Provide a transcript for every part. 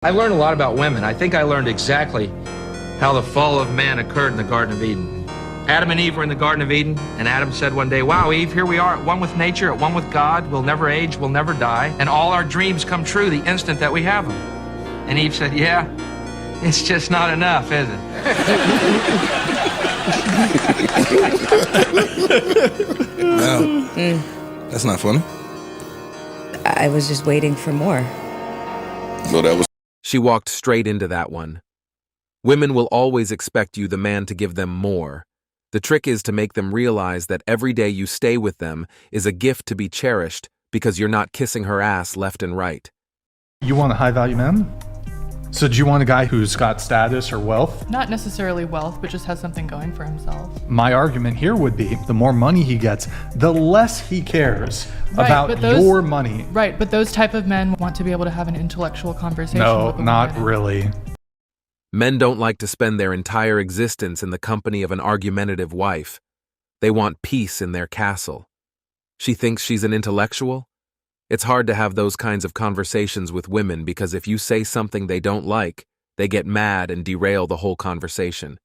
I learned a lot about women. I think I learned exactly how the fall of man occurred in the Garden of Eden. Adam and Eve were in the Garden of Eden, and Adam said one day, wow, Eve, here we are at one with nature, at one with God. We'll never age, we'll never die, and all our dreams come true the instant that we have them. And Eve said, yeah, it's just not enough, is it? No, that's not funny. I was just waiting for more. So that was. She walked straight into that one. Women will always expect you, the man, to give them more. The trick is to make them realize that every day you stay with them is a gift to be cherished because you're not kissing her ass left and right. You want a high-value man? So do you want a guy who's got status or wealth? Not necessarily wealth, but just has something going for himself. My argument here would be the more money he gets, the less he cares about but those- your money. Right, but those type of men want to be able to have an intellectual conversation No, with a not woman. really. Men don't like to spend their entire existence in the company of an argumentative wife. They want peace in their castle. She thinks she's an intellectual? It's hard to have those kinds of conversations with women because if you say something they don't like, they get mad and derail the whole conversation.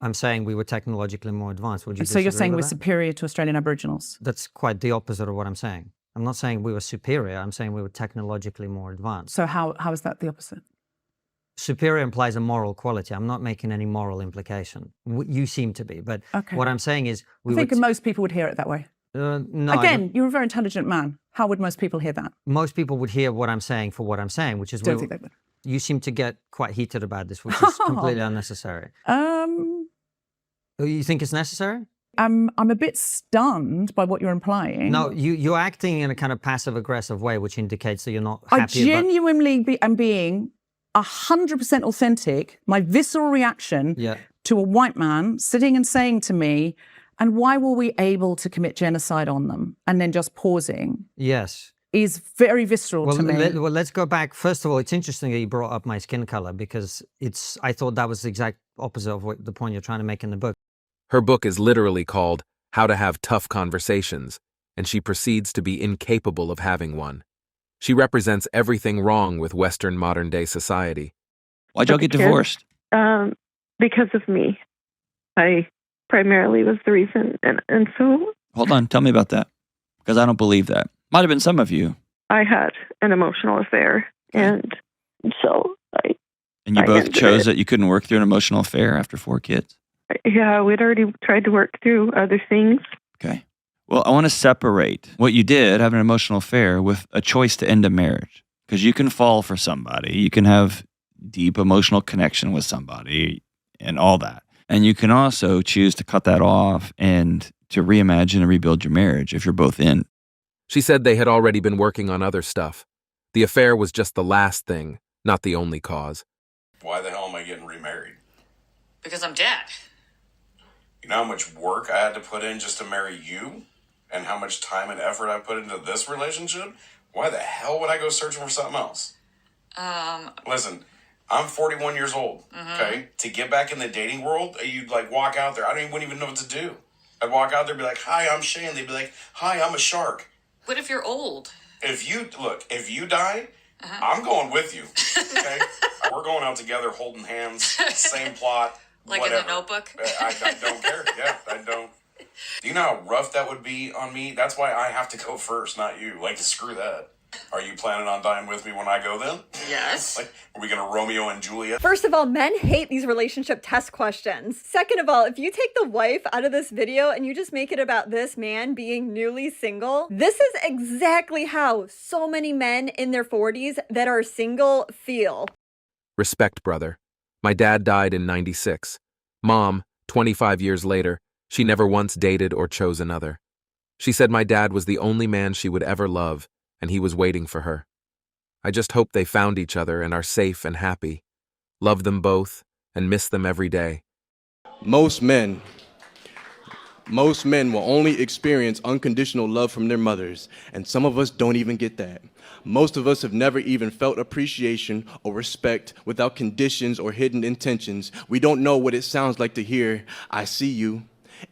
I'm saying we were technologically more advanced. Would you So you're disagree saying with we're that? superior to Australian Aboriginals? That's quite the opposite of what I'm saying. I'm not saying we were superior. I'm saying we were technologically more advanced. So how is that the opposite? Superior implies a moral quality. I'm not making any moral implication. You seem to be, but Okay. what I'm saying is we I think were most people would hear it that way. no, I Again, don't- you're a very intelligent man. How would most people hear that? most people would hear what I'm saying for what I'm saying, which is Don't think they would. you seem to get quite heated about this, which is completely unnecessary. You think it's necessary? I'm a bit stunned by what you're implying. No, you're acting in a kind of passive-aggressive way, which indicates that you're not happy I genuinely am being 100% authentic. My visceral reaction Yeah. to a white man sitting and saying to me, and why were we able to commit genocide on them? And then just pausing Yes. is very visceral Well, to me. let's go back. First of all, it's interesting that you brought up my skin color because I thought that was the exact opposite of the point you're trying to make in the book. Her book is literally called How to Have Tough Conversations, and she proceeds to be incapable of having one. She represents everything wrong with Western modern-day society. Why'd y'all get divorced? Because of me. I primarily was the reason. And so Hold on, tell me about that. Because I don't believe that. Might have been some of you. I had an emotional affair. And so And you I both ended chose it. that you couldn't work through an emotional affair after 4 kids? Yeah, we'd already tried to work through other things. Okay. Well, I want to separate what you did, have an emotional affair, with a choice to end a marriage. Because you can fall for somebody. You can have deep emotional connection with somebody and all that. And you can also choose to cut that off and to reimagine and rebuild your marriage if you're both in. She said they had already been working on other stuff. The affair was just the last thing, not the only cause. Why the hell am I getting remarried? Because I'm dead. You know how much work I had to put in just to marry you? And how much time and effort I put into this relationship? Why the hell would I go searching for something else? Listen, I'm 41 years old, okay? To get back in the dating world, you'd like walk out there. Wouldn't even know what to do. I'd walk out there and be like, hi, I'm Shane. They'd be like, hi, I'm a shark. What if you're old? If you die, I'm going with you, okay? We're going out together holding hands, same plot, Like whatever. in the Notebook? I don't care. Yeah, I don't. Do you know how rough that would be on me? That's why I have to go first, not you. Like, screw that. Are you planning on dying with me when I go then? Yes. Like, are we going to Romeo and Juliet? First of all, men hate these relationship test questions. Second of all, if you take the wife out of this video and you just make it about this man being newly single, this is exactly how so many men in their 40s that are single feel. Respect, brother. My dad died in '96. Mom, 25 years later, she never once dated or chose another. She said my dad was the only man she would ever love, and he was waiting for her. I just hope they found each other and are safe and happy. Love them both and miss them every day. Most men will only experience unconditional love from their mothers, and some of us don't even get that. Most of us have never even felt appreciation or respect without conditions or hidden intentions. We don't know what it sounds like to hear, I see you,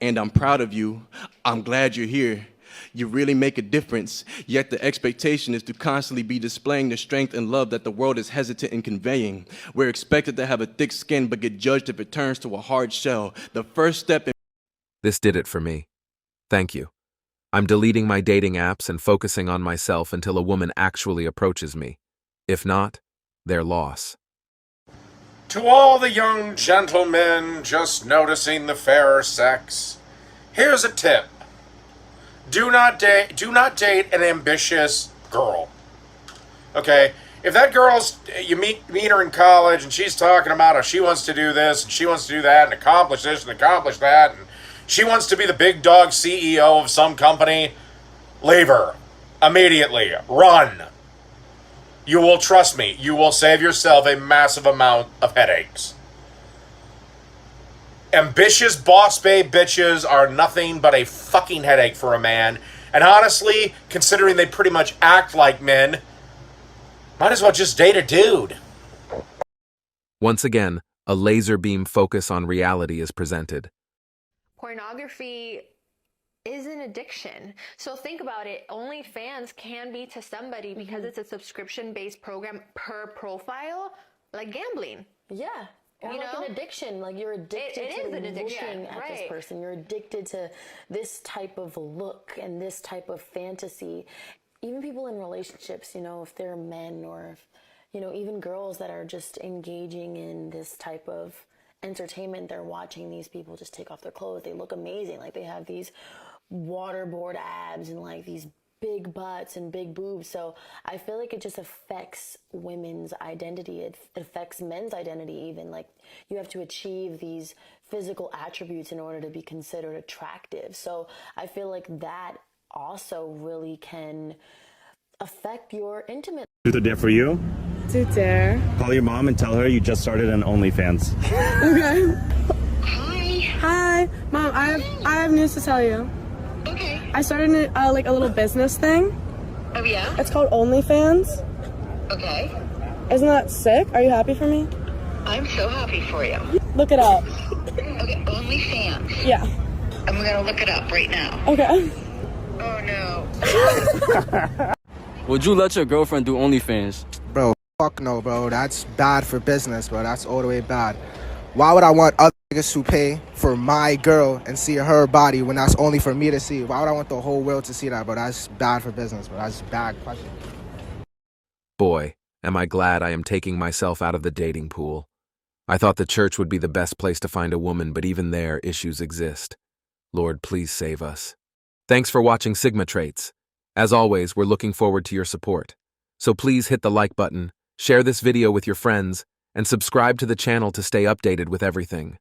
and I'm proud of you, I'm glad you're here. You really make a difference, yet the expectation is to constantly be displaying the strength and love that the world is hesitant in conveying. We're expected to have a thick skin but get judged if it turns to a hard shell. The first step in— This did it for me. Thank you. I'm deleting my dating apps and focusing on myself until a woman actually approaches me. If not, their loss. To all the young gentlemen just noticing the fairer sex, here's a tip. Do not date an ambitious girl. Okay? If that you meet her in college and she's talking about how she wants to do this and she wants to do that and accomplish this and accomplish that and she wants to be the big dog CEO of some company, leave her. Immediately. Run. You will, trust me, you will save yourself a massive amount of headaches. Ambitious boss babe bitches are nothing but a fucking headache for a man. And honestly, considering they pretty much act like men, might as well just date a dude. Once again, a laser beam focus on reality is presented. Pornography is an addiction. So think about it. OnlyFans can be to somebody because it's a subscription-based program per profile, like gambling. Yeah. Or like an addiction. Like you're addicted to looking at this person. You're addicted to this type of look and this type of fantasy. Even people in relationships, if they're men or, even girls that are just engaging in this type of entertainment, they're watching these people just take off their clothes. They look amazing. Like they have these waterboard abs and like these big butts and big boobs. So I feel like it just affects women's identity. It affects men's identity even. Like you have to achieve these physical attributes in order to be considered attractive. So I feel like that also really can affect your intimate. Truth or dare for you? To dare. Call your mom and tell her you just started an OnlyFans. Okay. Hi, Mom. I have news to tell you. Okay. I started like a little business thing. Oh yeah? It's called OnlyFans. Okay. Isn't that sick? Are you happy for me? I'm so happy for you. Look it up. Okay, OnlyFans. Yeah. I'm gonna look it up right now. Okay. Oh no. Would you let your girlfriend do OnlyFans? Bro, fuck no, bro. That's bad for business, bro. That's all the way bad. Why would I want other niggas to pay for my girl and see her body when that's only for me to see? Why would I want the whole world to see that, bro? That's bad for business, bro. That's bad question. Boy, am I glad I am taking myself out of the dating pool. I thought the church would be the best place to find a woman, but even there, issues exist. Lord, please save us. Thanks for watching Sigma Traits. As always, we're looking forward to your support. So please hit the like button, share this video with your friends, and subscribe to the channel to stay updated with everything.